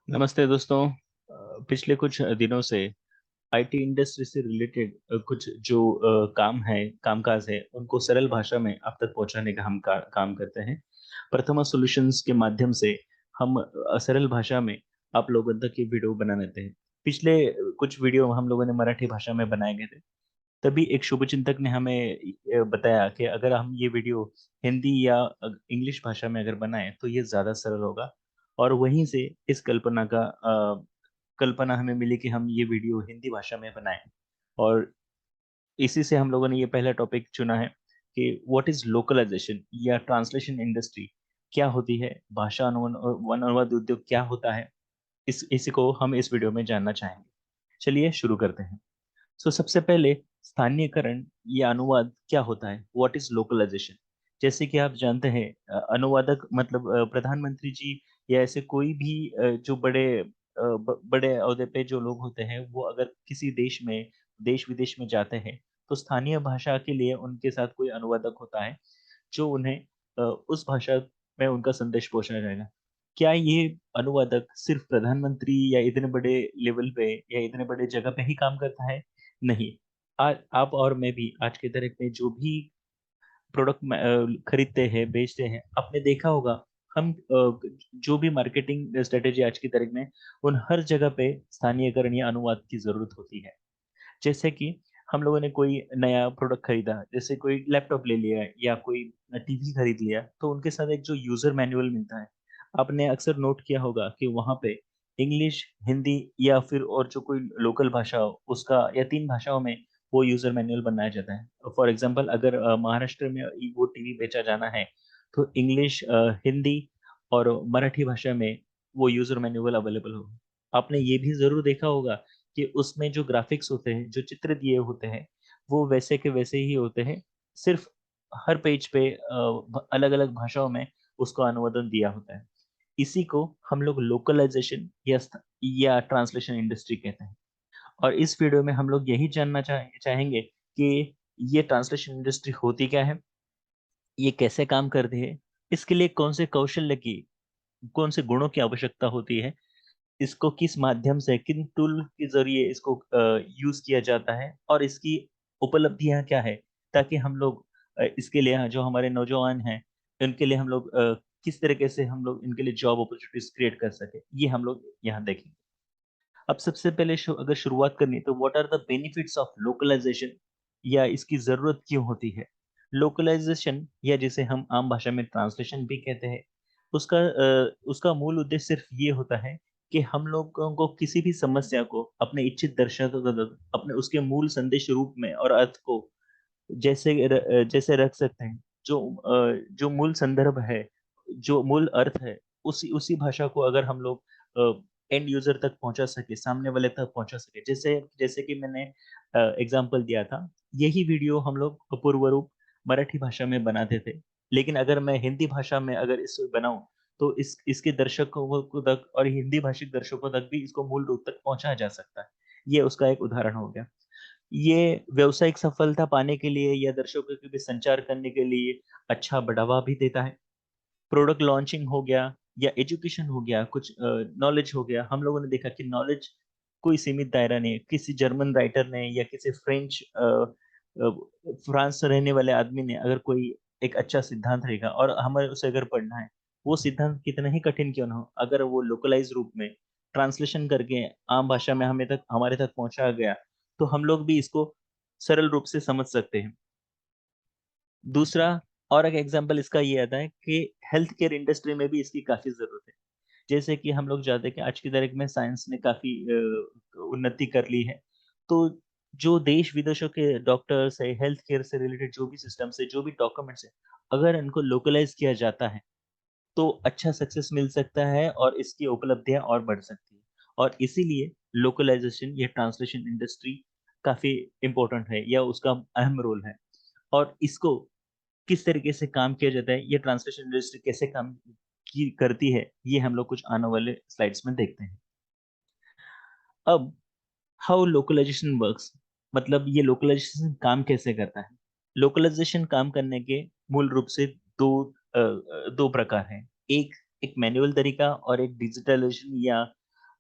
नमस्ते दोस्तों। पिछले कुछ दिनों से आईटी इंडस्ट्री से रिलेटेड कुछ जो काम है कामकाज है उनको सरल भाषा में आप तक पहुंचाने का हम काम करते हैं। प्रथमा सॉल्यूशंस के माध्यम से हम सरल भाषा में आप लोगों तक ये वीडियो बना लेते हैं। पिछले कुछ वीडियो हम लोगों ने मराठी भाषा में बनाए गए थे। तभी एक शुभचिंतक ने हमें बताया कि अगर हम ये वीडियो हिंदी या इंग्लिश भाषा में अगर बनाएं तो ये ज़्यादा सरल होगा। और वहीं से इस कल्पना हमें मिली कि हम ये वीडियो हिंदी भाषा में बनाएं। और इसी से हम लोगों ने ये पहला टॉपिक चुना है कि व्हाट इज लोकलाइजेशन या ट्रांसलेशन इंडस्ट्री, क्या होती है, भाषा अनुवाद उद्योग क्या होता है। इसी को हम इस वीडियो में जानना चाहेंगे। चलिए शुरू करते हैं। सबसे पहले स्थानीयकरण या अनुवाद क्या होता है, व्हाट इज लोकलाइजेशन। जैसे कि आप जानते हैं अनुवादक मतलब प्रधानमंत्री जी या ऐसे कोई भी जो बड़े ओहदे पे जो लोग होते हैं वो अगर किसी देश में देश विदेश में जाते हैं तो स्थानीय भाषा के लिए उनके साथ कोई अनुवादक होता है जो उन्हें उस भाषा में उनका संदेश पहुंचाया जाएगा। क्या ये अनुवादक सिर्फ प्रधानमंत्री या इतने बड़े लेवल पे या इतने बड़े जगह पे ही काम करता है? नहीं। आप और मैं भी आज के तारीख में जो भी प्रोडक्ट खरीदते हैं बेचते हैं, आपने देखा होगा हम जो भी मार्केटिंग स्ट्रेटेजी आज की तारीख में उन हर जगह पे स्थानीयकरण या अनुवाद की जरूरत होती है। जैसे कि हम लोगों ने कोई नया प्रोडक्ट खरीदा, जैसे कोई लैपटॉप ले लिया या कोई टीवी खरीद लिया, तो उनके साथ एक जो यूजर मैनुअल मिलता है। आपने अक्सर नोट किया होगा कि वहाँ पे इंग्लिश, हिंदी या फिर और जो कोई लोकल भाषा हो उसका या तीन भाषाओं में वो यूजर मैनुअल बनाया जाता है। फॉर एग्जांपल अगर महाराष्ट्र में वो टीवी बेचा जाना है तो इंग्लिश, हिंदी और मराठी भाषा में वो यूजर मैनुअल अवेलेबल होगा। आपने ये भी जरूर देखा होगा कि उसमें जो ग्राफिक्स होते हैं, जो चित्र दिए होते हैं, वो वैसे के वैसे ही होते हैं। सिर्फ हर पेज पे अलग अलग भाषाओं में उसको अनुवादन दिया होता है। इसी को हम लोग लोकलाइजेशन या ट्रांसलेशन इंडस्ट्री कहते हैं। और इस वीडियो में हम लोग यही जानना चाहेंगे कि ये ट्रांसलेशन इंडस्ट्री होती क्या है, ये कैसे काम करती है, इसके लिए कौन से कौशल्य की, कौन से गुणों की आवश्यकता होती है, इसको किस माध्यम से किन टूल के जरिए इसको यूज किया जाता है और इसकी उपलब्धियां क्या है, ताकि हम लोग इसके लिए जो हमारे नौजवान हैं उनके लिए हम लोग किस तरीके से हम लोग इनके लिए जॉब अपॉर्चुनिटीज क्रिएट कर सके, ये हम लोग यहाँ देखेंगे। अब सबसे पहले अगर शुरुआत करनी है तो what are the benefits of localisation, या इसकी जरूरत क्यों होती है। लोकलाइजेशन या जिसे हम आम भाषा में ट्रांसलेशन भी कहते हैं, उसका मूल उद्देश्य सिर्फ ये होता है कि हम लोगों को किसी भी समस्या को अपने इच्छित दर्शक अपने उसके मूल संदेश रूप में और अर्थ को जैसे रख सकते हैं। जो मूल संदर्भ है, जो मूल अर्थ है, उसी उसी भाषा को अगर हम लोग एंड यूजर तक पहुंचा सके, सामने वाले तक पहुंचा सके, जैसे जैसे कि मैंने एग्जांपल दिया था, यही वीडियो हम लोग पूर्व रूप मराठी भाषा में बनाते थे। लेकिन अगर मैं हिंदी भाषा में अगर इस बनाऊं तो इसके दर्शकों को तक और हिंदी भाषिक दर्शकों तक भी इसको मूल रूप तक पहुंचाया जा सकता है। ये उसका एक उदाहरण हो गया। ये व्यावसायिक सफलता पाने के लिए या दर्शकों के बीच संचार करने के लिए अच्छा बढ़ावा भी देता है। प्रोडक्ट लॉन्चिंग हो गया या एजुकेशन हो गया, कुछ नॉलेज हो गया। हम लोगों ने देखा कि नॉलेज कोई सीमित दायरा नहीं है। किसी जर्मन राइटर ने या किसी फ्रांस से रहने वाले आदमी ने अगर कोई एक अच्छा सिद्धांत रहेगा और हमें उसे अगर पढ़ना है, वो सिद्धांत कितना ही कठिन क्यों ना हो, अगर वो लोकलाइज रूप में ट्रांसलेशन करके आम भाषा में हमारे तक पहुंचा गया तो हम लोग भी इसको सरल रूप से समझ सकते हैं। दूसरा और एक एग्जांपल इसका ये आता है कि हेल्थ केयर इंडस्ट्री में भी इसकी काफी जरूरत है। जैसे कि हम लोग जानते हैं कि आज की तारीख में साइंस ने काफी उन्नति कर ली है। तो जो देश विदेशों के डॉक्टर्स है, हेल्थ केयर से रिलेटेड जो भी सिस्टम्स है, जो भी डॉक्यूमेंट्स है, अगर इनको लोकलाइज किया जाता है तो अच्छा सक्सेस मिल सकता है और इसकी उपलब्धियां और बढ़ सकती है। और इसीलिए लोकलाइजेशन या ट्रांसलेशन इंडस्ट्री काफी इंपॉर्टेंट है या उसका अहम रोल है। और इसको किस तरीके से काम किया जाता है, ये ट्रांसलेशन इंडस्ट्री कैसे काम की करती है, ये हम लोग कुछ आने वाले स्लाइड्स में देखते हैं। अब हाउ लोकलाइजेशन वर्क्स, मतलब ये लोकलाइजेशन काम कैसे करता है। लोकलाइजेशन काम करने के मूल रूप से दो प्रकार हैं। एक एक मैनुअल तरीका और एक डिजिटलाइजेशन या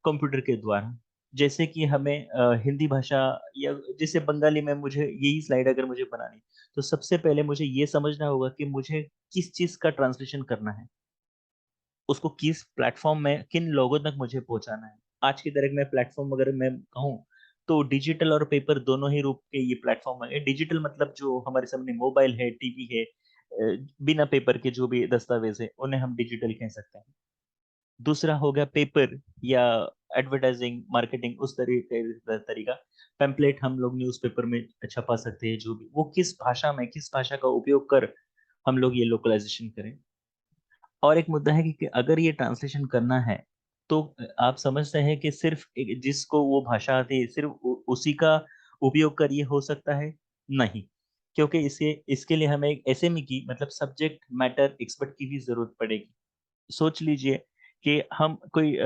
कंप्यूटर के द्वारा। जैसे कि हमें हिंदी भाषा या जैसे बंगाली में मुझे यही स्लाइड अगर मुझे बनानी, तो सबसे पहले मुझे ये समझना होगा कि मुझे किस चीज़ का ट्रांसलेशन करना है। उसको किस प्लेटफ़ॉर्म में किन लोगों तक मुझे पहुँचाना है। आज की तारीख में प्लेटफ़ॉर्म अगर मैं कहूँ, तो डिजिटल और पेपर दोनों ही रूप के ये प्लेटफ़ॉर्म है। डिजिटल मतलब जो हमारे सामने मोबाइल है, टीवी है, बिना पेपर के जो भी दस्तावेज़ है, उन्हें हम डिजिटल कह सकते हैं। दूसरा हो गया पेपर या एडवर्टाइजिंग, मार्केटिंग उस तरीका। पैम्पलेट हम लोग न्यूज़पेपर में छपा सकते हैं जो भी। वो किस भाषा का उपयोग कर हम लोग ये लोकलाइज़ेशन करें। और एक मुद्दा है कि अगर ये ट्रांसलेशन करना है, तो आप समझते हैं कि सिर्फ़ जिसको वो भाषा आती है, सिर्फ़ उसी का उपयोग कर ये हो सकता है? नहीं, क्योंकि इसके लिए हमें एक एसएमई की मतलब सब्जेक्ट मैटर एक्सपर्ट की भी ज़रूरत पड़ेगी। सोच लीजिए कि हम कोई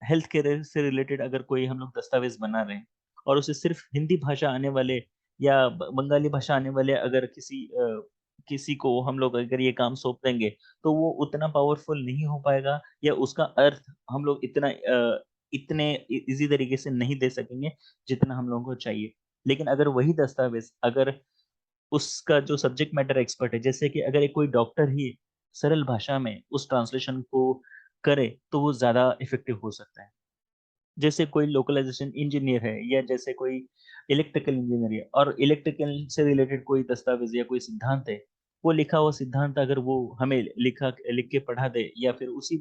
हेल्थ केयर से रिलेटेड अगर कोई हम लोग दस्तावेज़ बना रहे हैं और उसे सिर्फ़ हिंदी भाषा आने वाले या बंगाली भाषा आने वाले अगर किसी को हम लोग अगर ये काम सौंप देंगे, तो वो उतना पावरफुल नहीं हो पाएगा या उसका अर्थ हम लोग इतने ईज़ी तरीके से नहीं दे सकेंगे, जितना हम लोगों को चाहिए। लेकिन अगर वही दस्तावेज़ अगर उसका जो सब्जेक्ट मैटर एक्सपर्ट है, जैसे कि अगर एक कोई डॉक्टर ही सरल भाषा में उस ट्रांसलेशन को करे, तो वो ज़्यादा इफ़ेक्टिव हो सकता है। जैसे कोई लोकलाइज़ेशन इंजीनियर है या जैसे कोई इलेक्ट्रिकल इंजीनियर है और इलेक्ट्रिकल से रिलेटेड कोई दस्तावेज़ या कोई सिद्धांत है, वो लिखा हुआ सिद्धांत अगर वो हमें लिख के पढ़ा दे या फिर उसी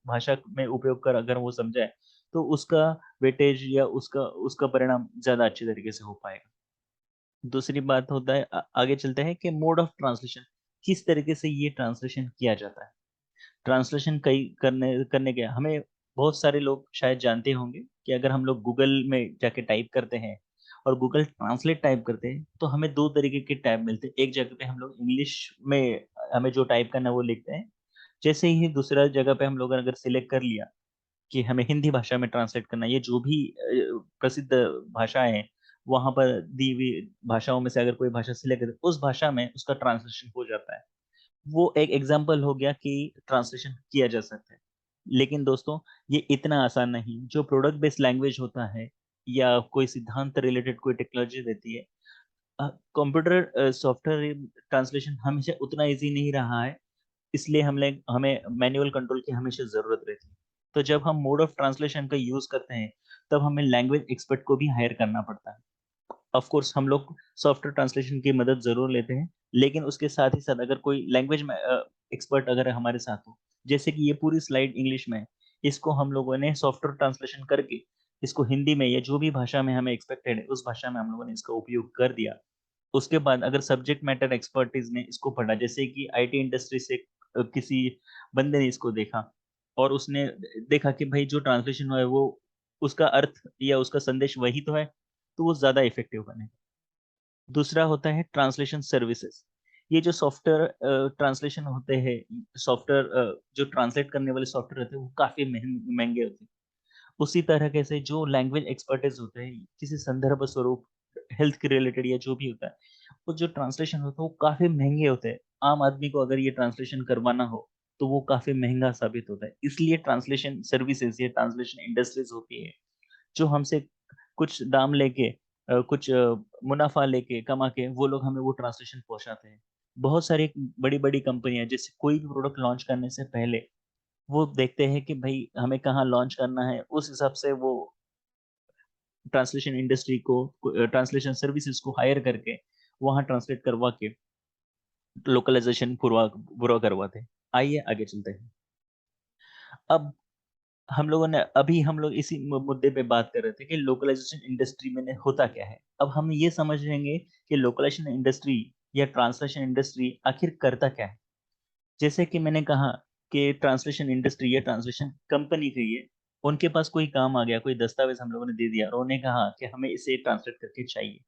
भाषा में उपयोग कर अगर वो समझाए, तो उसका वेटेज या उसका परिणाम ज़्यादा अच्छे तरीके से हो पाएगा। दूसरी बात होता है आगे चलते हैं कि मोड ऑफ ट्रांसलेशन, किस तरीके से ये ट्रांसलेशन किया जाता है। ट्रांसलेशन कई करने करने के हमें बहुत सारे लोग शायद जानते होंगे कि अगर हम लोग गूगल में जाके टाइप करते हैं और गूगल ट्रांसलेट टाइप करते हैं, तो हमें 2 तरीके के टैब मिलते हैं। एक जगह पे हम लोग इंग्लिश में हमें जो टाइप करना है वो लिखते हैं। जैसे ही दूसरा जगह पे हम लोगों ने अगर सिलेक्ट कर लिया कि हमें हिंदी भाषा में ट्रांसलेट करना है, ये जो भी प्रसिद्ध भाषाएँ हैं, वहाँ पर दी हुई भाषाओं में से अगर कोई भाषा सिलेक्ट करें, उस भाषा में उसका ट्रांसलेशन हो जाता है। वो एक एग्ज़ाम्पल हो गया कि ट्रांसलेशन किया जा सकता है। लेकिन दोस्तों, ये इतना आसान नहीं। जो प्रोडक्ट बेस्ड लैंग्वेज होता है या कोई सिद्धांत रिलेटेड कोई टेक्नोलॉजी रहती है, कंप्यूटर सॉफ्टवेयर ट्रांसलेशन हमेशा उतना ईज़ी नहीं रहा है। इसलिए हमें मैनुअल कंट्रोल की हमेशा ज़रूरत रहती है। तो जब हम मोड ऑफ ट्रांसलेशन का यूज़ करते हैं, तब हमें लैंग्वेज एक्सपर्ट को भी हायर करना पड़ता है। ऑफ कोर्स हम लोग सॉफ्टवेयर ट्रांसलेशन की मदद ज़रूर लेते हैं, लेकिन उसके साथ ही साथ अगर कोई लैंग्वेज में एक्सपर्ट अगर हमारे साथ हो, जैसे कि ये पूरी स्लाइड इंग्लिश में है, इसको हम लोगों ने सॉफ्टवेयर ट्रांसलेशन करके इसको हिंदी में या जो भी भाषा में हमें एक्सपेक्टेड है, उस भाषा में हम लोगों ने इसका उपयोग कर दिया। उसके बाद अगर सब्जेक्ट मैटर एक्सपर्टीज़ ने इसको पढ़ा, जैसे कि आईटी इंडस्ट्री से किसी बंदे ने इसको देखा और उसने देखा कि भाई जो ट्रांसलेशन हुआ है वो उसका अर्थ या उसका संदेश वही तो है, तो वो ज़्यादा इफ़ेक्टिव बनेगा। दूसरा होता है ट्रांसलेशन सर्विसेज़। ये जो सॉफ्टवेयर ट्रांसलेशन होते हैं, सॉफ्टवेयर जो ट्रांसलेट करने वाले सॉफ्टवेयर होते हैं, वो काफ़ी महँगे होते हैं। उसी तरीके से जो लैंग्वेज एक्सपर्टीज़ होते हैं, किसी संदर्भ स्वरूप, हेल्थ के रिलेटेड या जो भी होता है, वो जो ट्रांसलेशन होता है, वो काफ़ी महँगे होते हैं। आम आदमी को अगर ये ट्रांसलेशन करवाना हो, तो वो काफ़ी महँगा साबित होता है। इसलिए ट्रांसलेशन सर्विसेज़ या ट्रांसलेशन इंडस्ट्रीज़ होती है, जो हमसे कुछ दाम लेके कुछ मुनाफ़ा लेके, कमा के वो लोग हमें वो ट्रांसलेशन पहुँचाते हैं। बहुत सारी बड़ी-बड़ी कंपनियाँ जैसे कोई भी प्रोडक्ट लॉन्च करने से पहले वो देखते हैं कि भई हमें कहाँ लॉन्च करना है, उस हिसाब से वो ट्रांसलेशन इंडस्ट्री को ट्रांसलेशन सर्विसेज़ को हायर करके वहाँ ट्रांसलेट करवा के लोकलाइज़ेशन पूरा करवाते हैं। आइए आगे चलते हैं। अब हम लोग इसी मुद्दे पे बात कर रहे थे कि लोकलाइज़ेशन इंडस्ट्री में होता क्या है? अब हम ये समझेंगे कि लोकलाइज़ेशन इंडस्ट्री या ट्रांसलेशन इंडस्ट्री आखिर करता क्या है? जैसे कि मैंने कहा कि ट्रांसलेशन इंडस्ट्री या ट्रांसलेशन कंपनी थी ये, उनके पास कोई काम आ गया, कोई दस्तावेज़ हम लोगों ने दे दिया और उन्हें कहा कि हमें इसे ट्रांसलेट करके चाहिए।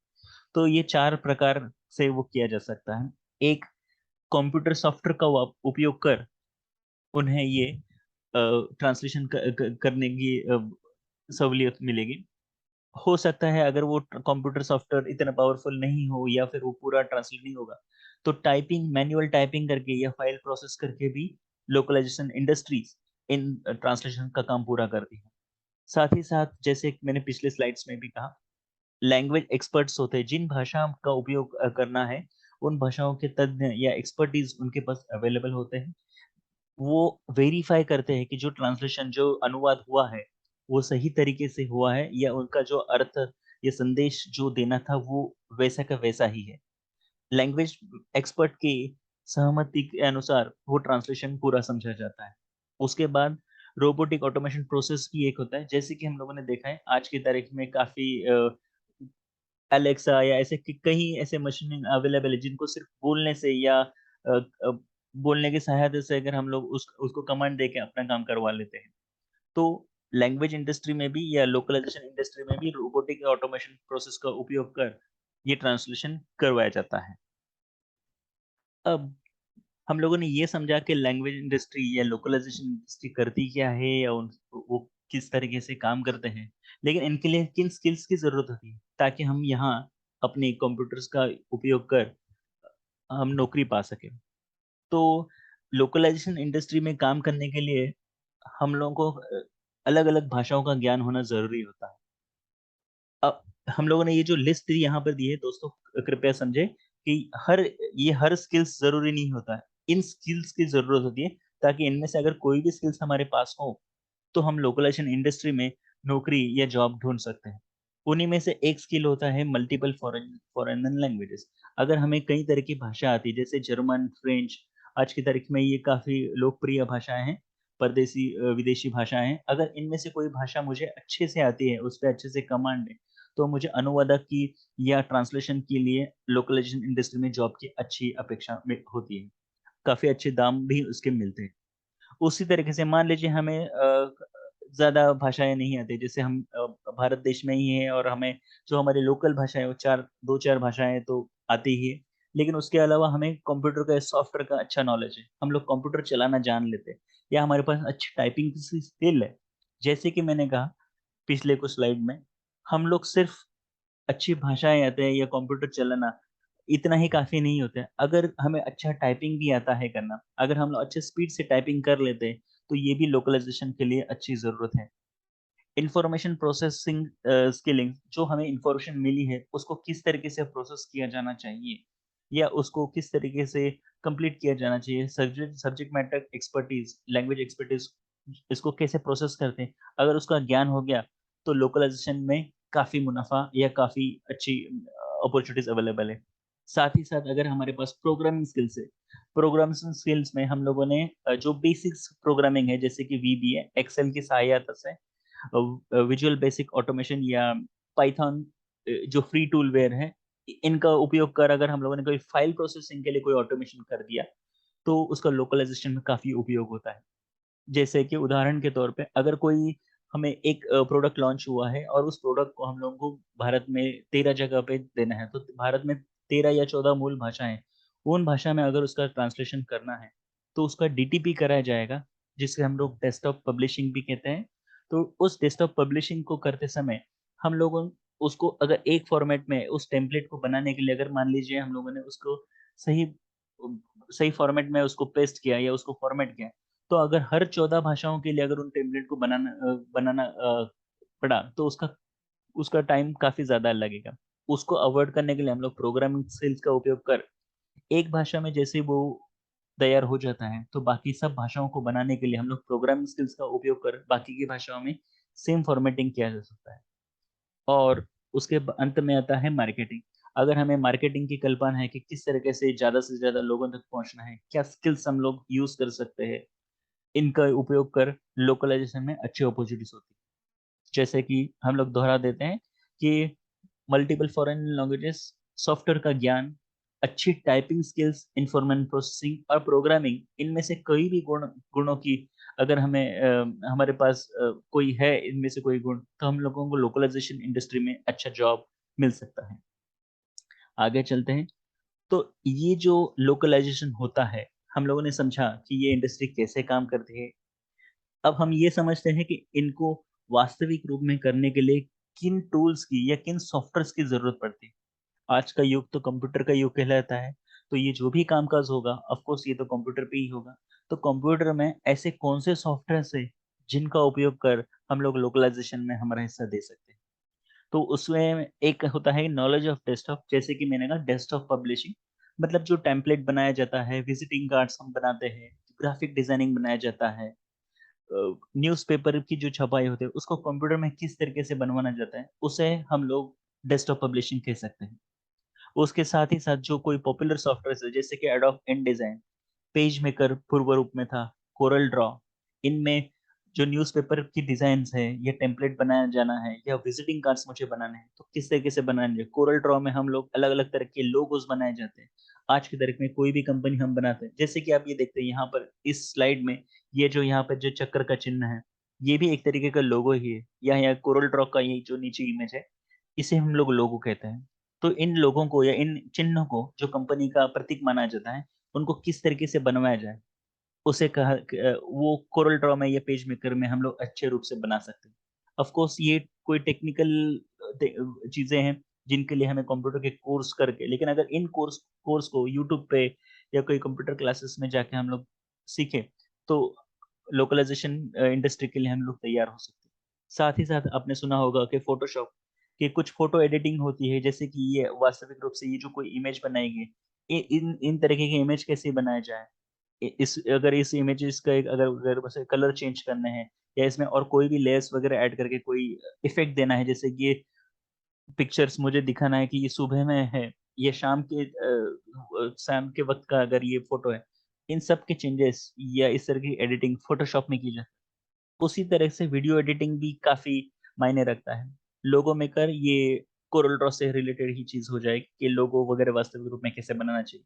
तो ये 4 प्रकार से वो किया जा सकता है। एक, कंप्यूटर सॉफ्टवेयर का उपयोग कर उन्हें ये ट्रांसलेशन करने की सहूलियत मिलेगी। हो सकता है अगर वो कंप्यूटर सॉफ्टवेयर इतना पावरफुल नहीं हो या फिर वो पूरा ट्रांसलेट नहीं होगा, तो मैनुअल टाइपिंग करके या फाइल प्रोसेस करके भी लोकलाइज़ेशन इंडस्ट्रीज़ इन ट्रांसलेशन का काम पूरा करती है। साथ ही साथ जैसे मैंने पिछले स्लाइड्स में भी कहा, लैंग्वेज एक्सपर्ट्स होते हैं, जिन भाषा का उपयोग करना है, उन भाषाओं के तज्ञ या एक्सपर्टीज उनके पास अवेलेबल होते हैं। वो वेरीफाई करते हैं कि जो ट्रांसलेशन, जो अनुवाद हुआ है, वो सही तरीके से हुआ है या उनका जो अर्थ या संदेश जो देना था वो वैसा का वैसा ही है। लैंग्वेज एक्सपर्ट की सहमति के अनुसार वो ट्रांसलेशन पूरा समझा जाता है। उसके बाद रोबोटिक ऑटोमेशन प्रोसेस भी एक होता है, जैसे कि हम लोगों ने देखा है आज की तारीख में काफी एलेक्सा या ऐसे कई ऐसे मशीन अवेलेबल है जिनको सिर्फ बोलने से या बोलने की सहायता से अगर हम लोग उसको कमांड देके अपना काम करवा लेते हैं। तो लैंग्वेज इंडस्ट्री में भी या लोकलाइजेशन इंडस्ट्री में भी रोबोटिक ऑटोमेशन प्रोसेस का उपयोग कर ये ट्रांसलेशन करवाया जाता है। अब हम लोगों ने ये समझा कि लैंग्वेज इंडस्ट्री या लोकलाइजेशन इंडस्ट्री करती क्या है या वो किस तरीके से काम करते हैं, लेकिन इनके लिए किन स्किल्स की जरूरत होती है ताकि हम यहाँ अपने कंप्यूटर्स का उपयोग कर हम नौकरी पा सके। तो लोकलाइजेशन इंडस्ट्री में काम करने के लिए हम लोगों को अलग अलग भाषाओं का ज्ञान होना जरूरी होता है। अब हम लोगों ने ये जो लिस्ट यहाँ पर दी है दोस्तों, कृपया समझे कि हर स्किल्स जरूरी नहीं होता है। इन स्किल्स की जरूरत होती है ताकि इनमें से अगर कोई भी स्किल्स हमारे पास हो तो हम लोकलाइजेशन इंडस्ट्री में नौकरी या जॉब ढूंढ सकते हैं। उन्हीं में से एक स्किल होता है मल्टीपल फॉरेन लैंग्वेजेस। अगर हमें कई तरह की भाषा आती है जैसे जर्मन, फ्रेंच, आज की तारीख में ये काफी लोकप्रिय भाषाएं हैं, परदेसी विदेशी भाषाएं हैं। अगर इनमें से कोई भाषा मुझे अच्छे से आती है, उस पर अच्छे से कमांड है, तो मुझे अनुवादक की या ट्रांसलेशन के लिए लोकलाइजेशन इंडस्ट्री में जॉब की अच्छी अपेक्षा में होती है। काफी अच्छे दाम भी उसके मिलते हैं। उसी तरीके से मान लीजिए हमें ज्यादा भाषाएं नहीं आती, जैसे हम भारत देश में ही है और हमें जो हमारी लोकल भाषा है वो दो चार भाषाएं तो आती ही है, लेकिन उसके अलावा हमें कंप्यूटर का, सॉफ्टवेयर का अच्छा नॉलेज है, हम लोग कंप्यूटर चलाना जान लेते हैं, या हमारे पास अच्छी टाइपिंग की स्किल है। जैसे कि मैंने कहा पिछले कुछ स्लाइड में, हम लोग सिर्फ अच्छी भाषाएं आते हैं या कंप्यूटर चलाना इतना ही काफी नहीं होता है। अगर हमें अच्छा टाइपिंग भी आता है करना, अगर हम लोग अच्छे स्पीड से टाइपिंग कर लेते हैं, तो ये भी लोकलाइजेशन के लिए अच्छी जरूरत है। इंफॉर्मेशन प्रोसेसिंग स्किलिंग, जो हमें इंफॉर्मेशन मिली है उसको किस तरीके से प्रोसेस किया जाना चाहिए या उसको किस तरीके से कंप्लीट किया जाना चाहिए, subject subject matter expertise, language expertise, इसको कैसे प्रोसेस करते हैं, अगर उसका ज्ञान हो गया तो लोकलाइजेशन में काफी मुनाफा या काफी अच्छी अपॉर्चुनिटीज अवेलेबल है। साथ ही साथ अगर हमारे पास प्रोग्रामिंग स्किल्स है, प्रोग्रामिंग स्किल्स में हम लोगों ने जो बेसिक्स प्रोग्रामिंग है जैसे कि वीबीए, एक्सेल की सहायता से विजुअल बेसिक ऑटोमेशन या पाइथन, जो फ्री टूलवेयर है, इनका उपयोग कर अगर हम लोगों ने कोई फाइल प्रोसेसिंग के लिए कोई ऑटोमेशन कर दिया तो उसका लोकलाइजेशन में काफी उपयोग होता है। जैसे कि उदाहरण के तौर पे अगर कोई हमें एक प्रोडक्ट लॉन्च हुआ है और उस प्रोडक्ट को हम लोगों को भारत में 13 जगह पे देना है, तो भारत में 13 या 14 मूल भाषाएं, उन भाषा में अगर उसका ट्रांसलेशन करना है तो उसका डीटीपी कराया जाएगा, जिसे हम लोग डेस्कटॉप पब्लिशिंग भी कहते हैं। तो उस डेस्कटॉप पब्लिशिंग को करते समय हम लोगों उसको अगर एक फॉर्मेट में उस टेम्पलेट को बनाने के लिए अगर मान लीजिए हम लोगों ने उसको सही सही फॉर्मेट में उसको पेस्ट किया या उसको फॉर्मेट किया, तो अगर हर 14 भाषाओं के लिए अगर उन टेम्पलेट को बनाना पड़ा तो उसका उसका टाइम काफी ज्यादा लगेगा। उसको अवॉइड करने के लिए हम लोग प्रोग्रामिंग स्किल्स का उपयोग कर एक भाषा में जैसे वो तैयार हो जाता है, तो बाकी सब भाषाओं को बनाने के लिए हम लोग प्रोग्रामिंग स्किल्स का उपयोग कर बाकी की भाषाओं में सेम फॉर्मेटिंग किया जा सकता है। और उसके अंत में आता है मार्केटिंग। अगर हमें मार्केटिंग की कल्पना है कि किस तरीके से ज्यादा लोगों तक पहुंचना है, क्या स्किल्स हम लोग यूज कर सकते हैं, इनका उपयोग कर लोकलाइजेशन में अच्छी अपॉर्चुनिटीज होती है। जैसे कि हम लोग दोहरा देते हैं कि मल्टीपल फॉरेन लैंग्वेजेस, सॉफ्टवेयर का ज्ञान, अच्छी टाइपिंग स्किल्स, इंफॉर्मेशन प्रोसेसिंग और प्रोग्रामिंग, इनमें से कोई भी गुणों की अगर हमें हमारे पास कोई है इनमें से कोई गुण, तो हम लोगों को लोकलाइजेशन इंडस्ट्री में अच्छा जॉब मिल सकता है। आगे चलते हैं। तो ये जो लोकलाइजेशन होता है, हम लोगों ने समझा कि ये इंडस्ट्री कैसे काम करती है। अब हम ये समझते हैं कि इनको वास्तविक रूप में करने के लिए किन टूल्स की या किन सॉफ्टवेयर की जरूरत पड़ती है। आज का युग तो कंप्यूटर का युग कहलाता है, तो ये जो भी कामकाज होगा ऑफ कोर्स ये तो कंप्यूटर पे ही होगा। तो कंप्यूटर में ऐसे कौन से सॉफ्टवेयर है जिनका उपयोग कर हम लोग लोकलाइजेशन में हमारा हिस्सा दे सकते हैं। तो उसमें एक होता है नॉलेज ऑफ डेस्कटॉप, जैसे कि मैंने कहा डेस्कटॉप पब्लिशिंग, मतलब जो टेम्पलेट बनाया जाता है, विजिटिंग कार्ड्स हम बनाते हैं, ग्राफिक डिजाइनिंग बनाया जाता है, न्यूज़पेपर की जो छपाई होती है उसको कंप्यूटर में किस तरीके से बनवाना जाता है, उसे हम लोग डेस्कटॉप पब्लिशिंग कह सकते हैं। उसके साथ ही साथ जो कोई पॉपुलर सॉफ्टवेयर है जैसे कि एडोब InDesign, पेज मेकर पूर्व रूप में था, कोरल ड्रॉ, इनमें जो न्यूज़पेपर की डिजाइन्स है या टेम्पलेट बनाया जाना है या विजिटिंग कार्ड्स मुझे बनाने हैं तो किस तरीके से बनाने हैं। कोरल ड्रॉ में हम लोग अलग अलग तरह के लोगोस बनाए जाते हैं। आज की तारीख में कोई भी कंपनी हम बनाते हैं, जैसे कि आप ये देखते हैं यहाँ पर इस स्लाइड में, ये जो यहाँ पर जो चक्कर का चिन्ह है, ये भी एक तरीके का लोगो ही है, या यहाँ कोरल ड्रॉ का ये जो नीचे इमेज है, इसे हम लोग लोगो कहते हैं। तो इन लोगों को या इन चिन्हों को जो कंपनी का प्रतीक माना जाता है, उनको किस तरीके से बनवाया जाए, उसे वो कोरल ड्रॉ में या पेज मेकर में हम लोग अच्छे रूप से बना सकते हैं। ऑफ कोर्स ये कोई टेक्निकल चीजें हैं जिनके लिए हमें कंप्यूटर के कोर्स करके, लेकिन अगर इन कोर्स कोर्स को यूट्यूब पे या कोई कंप्यूटर क्लासेस में जाके हम लोग सीखें तो लोकलाइजेशन इंडस्ट्री के लिए हम लोग तैयार हो सकते हैं। साथ ही साथ आपने सुना होगा कि फोटोशॉप की कुछ फोटो एडिटिंग होती है, जैसे कि ये वास्तविक रूप से ये जो कोई इमेज बनाई गई, इन इन तरीके की इमेज कैसे बनाया जाए, इस अगर इस इमेजेस का एक अगर अगर बस कलर चेंज करने हैं या इसमें और कोई भी लेयर्स वगैरह ऐड करके कोई इफेक्ट देना है, जैसे कि ये पिक्चर्स मुझे दिखाना है कि ये सुबह में है, ये शाम के वक्त का अगर ये फोटो है, इन सब के चेंजेस या इस तरह की एडिटिंग फोटोशॉप में की जाए। उसी तरह से वीडियो एडिटिंग भी काफी मायने रखता है। लोगो मेकर ये कोरल ड्रॉ से रिलेटेड ही चीज हो जाएगी कि लोगो वगैरह वास्तविक रूप में कैसे बनाना चाहिए।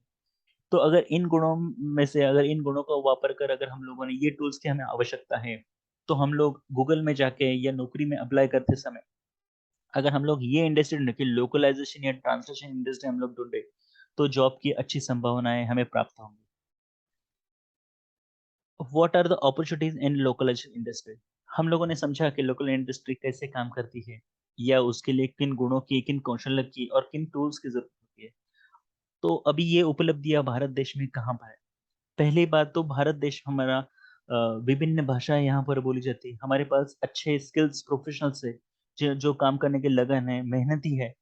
तो अगर इन गुणों में से अगर इन गुणों का वापर कर अगर हम लोगों ने ये टूल्स की हमें आवश्यकता है, तो हम लोग गूगल में जाके या नौकरी में अप्लाई करते समय अगर हम लोग ये इंडस्ट्री ढूंढे कि लोकलाइजेशन या ट्रांसलेशन इंडस्ट्री हम लोग ढूंढे, तो जॉब की अच्छी संभावनाएं हमें प्राप्त होंगी। What are the opportunities in localisation industry? हम लोगों ने समझा कि लोकल इंडस्ट्री कैसे काम करती है, या उसके लिए किन गुणों की, किन कौशल की और किन टूल्स की जरूरत होती है। तो अभी ये उपलब्धियां भारत देश में कहाँ पर है? पहली बात तो भारत देश हमारा विभिन्न भाषाएं यहाँ पर बोली जाती है। हमारे पास अच्छे स्किल्स प्रोफेशनल्स है, जो जो काम करने के लगन है, मेहनती है।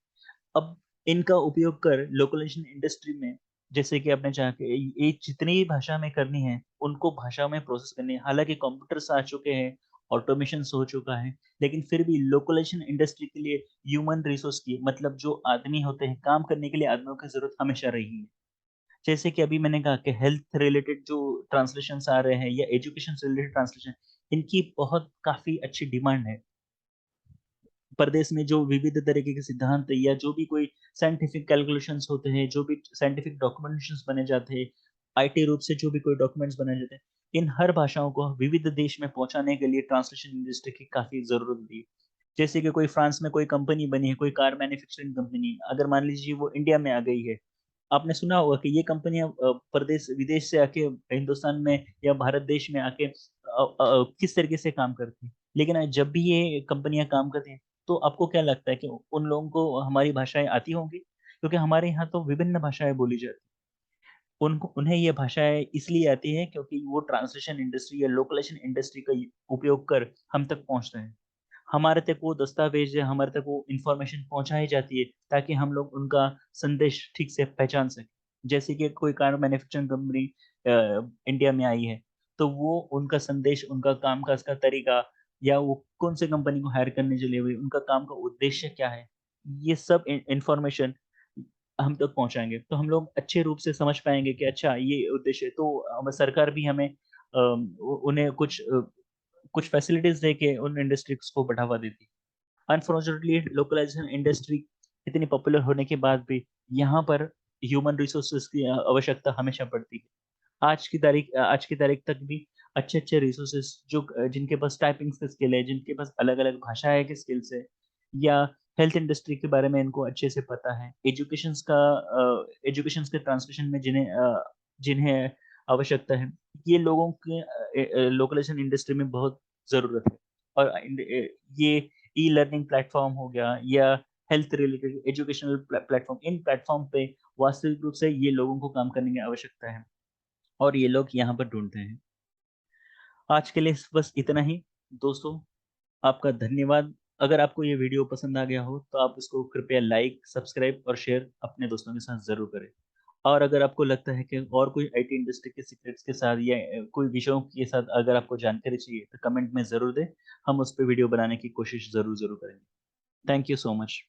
अब इनका उपयोग कर लोकलाइजेशन इंडस्ट्री में, जैसे कि आपने चाहा कि ये जितनी भी भाषा में करनी है उनको भाषा में प्रोसेस करनी है। हालांकि कंप्यूटर्स आ चुके हैं, ऑटोमेशन हो चुका है, लेकिन फिर भी लोकलाइजेशन इंडस्ट्री के लिए ह्यूमन रिसोर्स की, मतलब जो आदमी होते हैं काम करने के लिए, आदमियों की जरूरत हमेशा रही है। जैसे कि अभी मैंने कहा कि हेल्थ रिलेटेड जो ट्रांसलेशंस आ रहे हैं या एजुकेशन से रिलेटेड ट्रांसलेशन, इनकी बहुत काफी अच्छी डिमांड है। प्रदेश में जो विविध तरीके के सिद्धांत या जो भी कोई साइंटिफिक कैलकुलेशंस होते हैं, जो भी साइंटिफिक डॉक्यूमेंटेशंस बने जाते हैं, आईटी रूप से जो भी कोई डॉक्यूमेंट्स बनाए जाते हैं, इन हर भाषाओं को विविध देश में पहुंचाने के लिए ट्रांसलेशन इंडस्ट्री की काफी जरूरत होती है। जैसे कि कोई फ्रांस में कोई कंपनी बनी है, कोई कार मैन्युफैक्चरिंग कंपनी, अगर मान लीजिए वो इंडिया में आ गई है, आपने सुना होगा कि ये कंपनियां प्रदेश विदेश से आके हिंदुस्तान में या भारत देश में आके किस तरीके से काम करती है। लेकिन जब भी ये कंपनियां काम करती हैं, तो आपको क्या लगता है कि उन लोगों को हमारी भाषाएं आती होंगी? क्योंकि हमारे यहाँ तो विभिन्न भाषाएं बोली जाती हैं। उनको उन्हें ये भाषाएं इसलिए आती हैं क्योंकि वो ट्रांसलेशन इंडस्ट्री या लोकलाइजेशन इंडस्ट्री का उपयोग कर हम तक पहुंच रहे हैं। हमारे तक वो दस्तावेज या हमारे तक वो इंफॉर्मेशन पहुंचाई जाती है ताकि हम लोग उनका संदेश ठीक से पहचान सकें। जैसे कि कोई कार मैन्युफैक्चरिंग कंपनी इंडिया में आई है, तो वो उनका संदेश, उनका काम काज का तरीका, या वो कौन से कंपनी को हायर करने चली हुई, उनका काम का उद्देश्य क्या है, ये सब इंफॉर्मेशन हम तक पहुंचाएंगे तो हम लोग अच्छे रूप से समझ पाएंगे कि अच्छा ये उद्देश्य है। तो सरकार भी हमें उन्हें कुछ फैसिलिटीज दे के उन इंडस्ट्रीज को बढ़ावा देती है। अनफॉर्चुनेटली लोकलाइजेशन इंडस्ट्री इतनी पॉपुलर होने के बाद भी यहाँ पर ह्यूमन रिसोर्सेज की आवश्यकता हमेशा पड़ती है। आज की तारीख तक भी अच्छे अच्छे रिसोर्सेज जो जिनके पास टाइपिंग के स्किल है, जिनके पास अलग अलग भाषाएं के स्किल्स है, या हेल्थ इंडस्ट्री के बारे में इनको अच्छे से पता है, एजुकेशन के ट्रांसलेशन में जिन्हें आवश्यकता है, ये लोगों के लोकलाइजेशन इंडस्ट्री में बहुत जरूरत है। और ये ई लर्निंग प्लेटफॉर्म हो गया या हेल्थ रिलेटेड एजुकेशनल प्लेटफॉर्म, इन प्लेटफॉर्म पे वास्तविक रूप से ये लोगों को काम करने की आवश्यकता है और ये लोग यहाँ पर ढूंढते हैं। आज के लिए बस इतना ही। दोस्तों, आपका धन्यवाद। अगर आपको ये वीडियो पसंद आ गया हो तो आप इसको कृपया लाइक, सब्सक्राइब और शेयर अपने दोस्तों के साथ ज़रूर करें। और अगर आपको लगता है कि और कोई आईटी इंडस्ट्री के सीक्रेट्स के साथ या कोई विषयों के साथ अगर आपको जानकारी चाहिए तो कमेंट में ज़रूर दें। हम उस पे वीडियो बनाने की कोशिश ज़रूर करेंगे। Thank you so much.